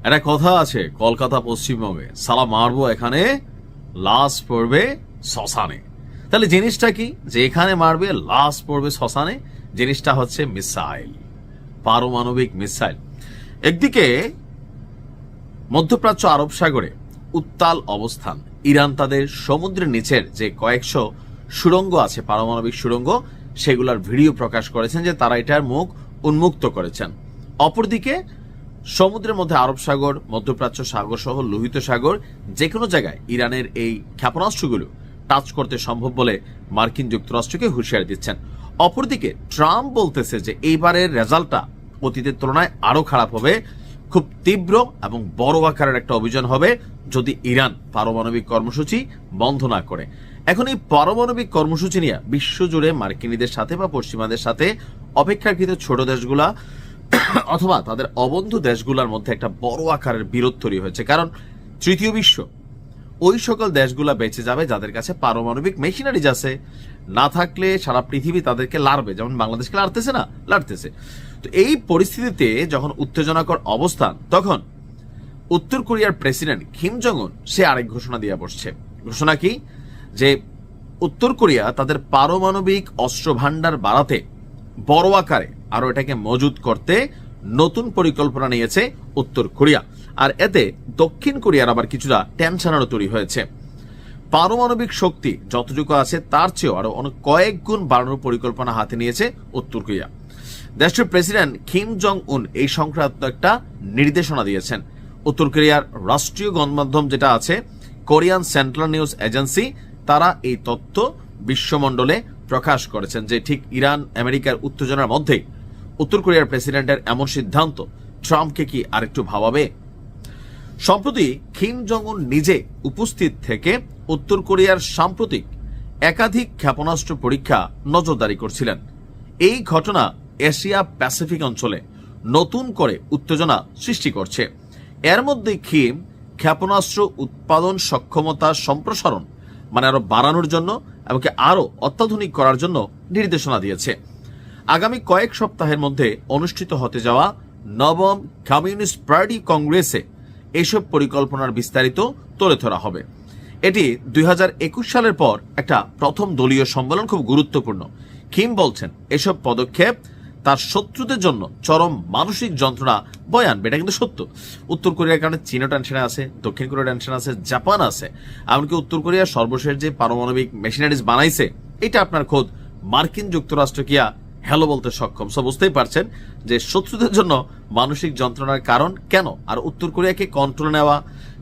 একটা কথা আছে কলকাতা পশ্চিমবঙ্গে, সালা মারবো এখানে, লাশ পড়বে শ্মশানে। তাহলে জিনিসটা কি যে এখানে মারবে লাশ পড়বে শ্মশানে? জিনিসটা হচ্ছে মিসাইল, পারমাণবিক মিসাইল। একদিকে মধ্যপ্রাচ্য আরব সাগরে উত্তাল অবস্থান, ইরান তাদের সমুদ্রের নিচের যে কয়েকশো সুড়ঙ্গ আছে, পারমাণবিক সুড়ঙ্গ, সেগুলোর ভিডিও প্রকাশ করেছেন যে তারা এটার মুখ উন্মুক্ত করেছেন। অপরদিকে সমুদ্রের মধ্যে আরব সাগর, মধ্যপ্রাচ্য সাগর সহ লোহিত সাগর, যে কোনো জায়গায় ইরানের এই ক্ষেপণাস্ত্রগুলো টাচ করতে সম্ভব বলে মার্কিন যুক্তরাষ্ট্রকে হুঁশিয়ারি দিচ্ছেন। অপরদিকে ট্রাম্প বলতেছে যে এইবারের রেজাল্টটা অতীতের তুলনায় আরো খারাপ হবে, খুব তীব্র এবং বড় আকারের একটা অভিযান হবে যদি ইরান পারমাণবিক কর্মসূচি বন্ধ না করে। এখন এই পারমাণবিক কর্মসূচি নিয়ে বিশ্বজুড়ে মার্কিনীদের সাথে বা পশ্চিমাদের সাথে অপেক্ষাকৃত ছোট দেশগুলা অথবা তাদের অবন্ধু দেশগুলোর মধ্যে একটা বড় আকারের বিরোধ তৈরি হয়েছে। কারণ তৃতীয় বিশ্ব ওই সকল দেশগুলা বেঁচে যাবে যাদের কাছে পারমাণবিক মেশিনারিজ আছে, না থাকলে সারা পৃথিবী তাদেরকে লাড়বে, যেমন বাংলাদেশকে লাড়তেছে না, লাড়তেছে। তো এই পরিস্থিতিতে যখন উত্তেজনাকর অবস্থান, তখন উত্তর কোরিয়ার প্রেসিডেন্ট কিম জং উন সে আরেক ঘোষণা দিয়ে বসছে। ঘোষণা কি? যে উত্তর কোরিয়া তাদের পারমাণবিক অস্ত্র ভান্ডার বাড়াতে, বড় আকারে আরো এটাকে মজুত করতে নতুন পরিকল্পনা নিয়েছে উত্তর কোরিয়া। আর এতে দক্ষিণ কোরিয়ার আবার কিছুটা টেনশনারও তৈরি হয়েছে। পারমাণবিক শক্তি যতটুকু আছে তার চেয়েও আরো অনেক কয়েক গুণ বাড়ানোর পরিকল্পনা হাতে নিয়েছে উত্তর কোরিয়া। দেশটির প্রেসিডেন্ট কিম জং উন এই সংক্রান্ত একটা নির্দেশনা দিয়েছেন। উত্তর কোরিয়ার রাষ্ট্রীয় গণমাধ্যম যেটা আছে, কোরিয়ান সেন্ট্রাল নিউজ এজেন্সি, তারা এই তথ্য বিশ্বমণ্ডলে প্রকাশ করেছেন যে ঠিক ইরান আমেরিকার উত্তেজনার মধ্যেই উত্তর কোরিয়ার প্রেসিডেন্টের এমন সিদ্ধান্ত ট্রাম্পকে কি আরেকটু ভাবাবে? সম্প্রতি কিম জং উন নিজে উপস্থিত থেকে উত্তর কোরিয়ার সাম্প্রতিক একাধিক ক্ষেপণাস্ত্র পরীক্ষা নজরদারি করছিলেন। এই ঘটনা এশিয়া প্যাসিফিক অঞ্চলে নতুন করে উত্তেজনা সৃষ্টি করছে। এর মধ্যে কিম ক্ষেপণাস্ত্র উৎপাদন সক্ষমতা সম্প্রসারণ মানে আরো বাড়ানোর জন্য এমনকি আরো অত্যাধুনিক করার জন্য নির্দেশনা দিয়েছে। আগামী কয়েক সপ্তাহের মধ্যে অনুষ্ঠিত হতে যাওয়া নবম কমিউনিস্ট পার্টি কংগ্রেসে এসব পরিকল্পনার বিস্তারিত তুলে ধরা হবে। এটি 2021 সালের পর একটা প্রথম দলীয় সম্মেলন, খুব গুরুত্বপূর্ণ। কিম বলছেন এসব পদক্ষেপ তার শত্রুদের জন্য চরম মানসিক যন্ত্রণা বয়ে আনবে। এটা কিন্তু সত্য। উত্তর কোরিয়ার কারণে চীনও টেনশনে আছে, দক্ষিণ কোরিয়া টেনশন আছে, জাপান আছে, এমনকি উত্তর কোরিয়ার সর্বশেষ যে পারমাণবিক মেশিনারিজ বানাইছে এটা আপনার খোদ মার্কিন যুক্তরাষ্ট্র কিয়া হ্যালো বলতে সক্ষম। সো বুঝতেই পারছেন যে শত্রুদের জন্য মানসিক যন্ত্রণার কারণ কেন। আর উত্তর কোরিয়াকে কন্ট্রোল নেওয়া,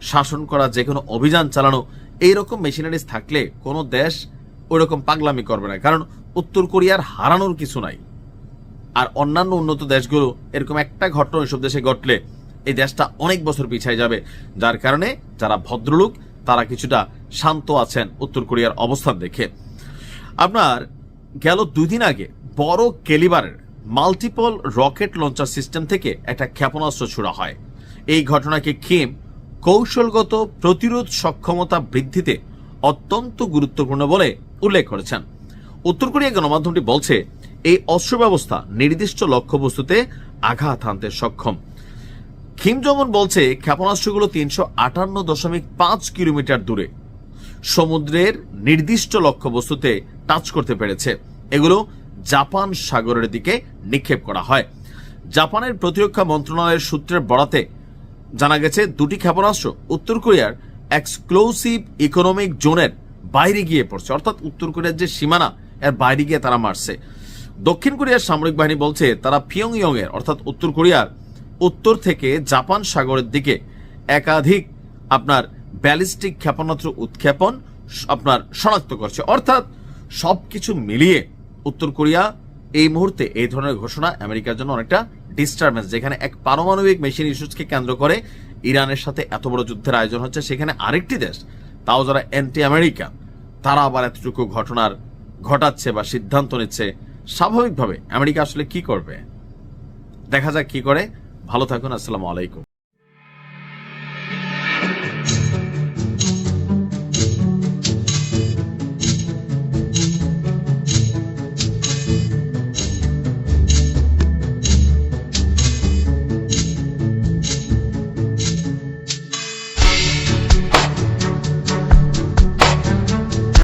শাসন করা, যে কোনো অভিযান চালানো, এইরকম মেশিনারিজ থাকলে কোনো দেশ ওই রকম পাগলামি করবে না। কারণ উত্তর কোরিয়ার হারানোর কিছু নাই। আর অন্যান্য উন্নত দেশগুলো এরকম একটা ঘটনা ওইসব দেশে ঘটলে এই দেশটা অনেক বছর পিছিয়ে যাবে। যার কারণে যারা ভদ্রলোক তারা কিছুটা শান্ত আছেন উত্তর কোরিয়ার অবস্থান দেখে। আপনার গেল 2 দিন আগে বড় ক্যালিবারের মাল্টিপল রকেট লঞ্চার সিস্টেম থেকে একটা ক্ষেপণাস্ত্র ছোড়া হয়। এই ঘটনাকে কিম কৌশলগত প্রতিরোধ সক্ষমতা বৃদ্ধিতে অত্যন্ত গুরুত্বপূর্ণ বলে উল্লেখ করেছেন। উত্তর কোরিয়া গণমাধ্যমটি বলছে এই অস্ত্র ব্যবস্থা নির্দিষ্ট লক্ষ্যবস্তুতে আঘাত হানতে সক্ষম। কিম জং উন বলছে ক্ষেপণাস্ত্রগুলো 358.5 কিলোমিটার দূরে সমুদ্রের নির্দিষ্ট লক্ষ্যবস্তুতে টাচ করতে পেরেছে। এগুলো জাপান সাগরের দিকে নিক্ষেপ করা হয়। জাপানের প্রতিরক্ষা মন্ত্রণালয়ের সূত্রের বরাতে জানা গেছে 2টি ক্ষেপণাস্ত্র উত্তর কোরিয়ার এক্সক্লুসিভ ইকোনমিক জোনের বাইরে গিয়ে পড়ছে, অর্থাৎ উত্তর কোরিয়ার যে সীমানা এর বাইরে গিয়ে তারা মারছে। দক্ষিণ কোরিয়ার সামরিক বাহিনী বলছে তারা পিয়ংইয়ং এর অর্থাৎ উত্তর কোরিয়ার উত্তর থেকে জাপান সাগরের দিকে একাধিক আপনার ব্যালিস্টিক ক্ষেপণাস্ত্র উৎক্ষেপণ আপনার শনাক্ত করছে। অর্থাৎ সবকিছু মিলিয়ে উত্তর কোরিয়া এই মুহূর্তে এই ধরনের ঘোষণা আমেরিকার জন্য অনেকটা ডিস্টারবেন্স। যেখানে এক পারমাণবিক মেশিন ইস্যুজকে কেন্দ্র করে ইরানের সাথে এত বড় যুদ্ধের আয়োজন হচ্ছে, সেখানে আরেকটি দেশ, তাও যারা অ্যান্টি আমেরিকান, তারা আবার এতটুকু ঘটনার ঘটাচ্ছে বা সিদ্ধান্ত নিচ্ছে। স্বাভাবিকভাবে আমেরিকা আসলে কি করবে, দেখা যাক কি করে। ভালো থাকুন। আসসালামু আলাইকুম।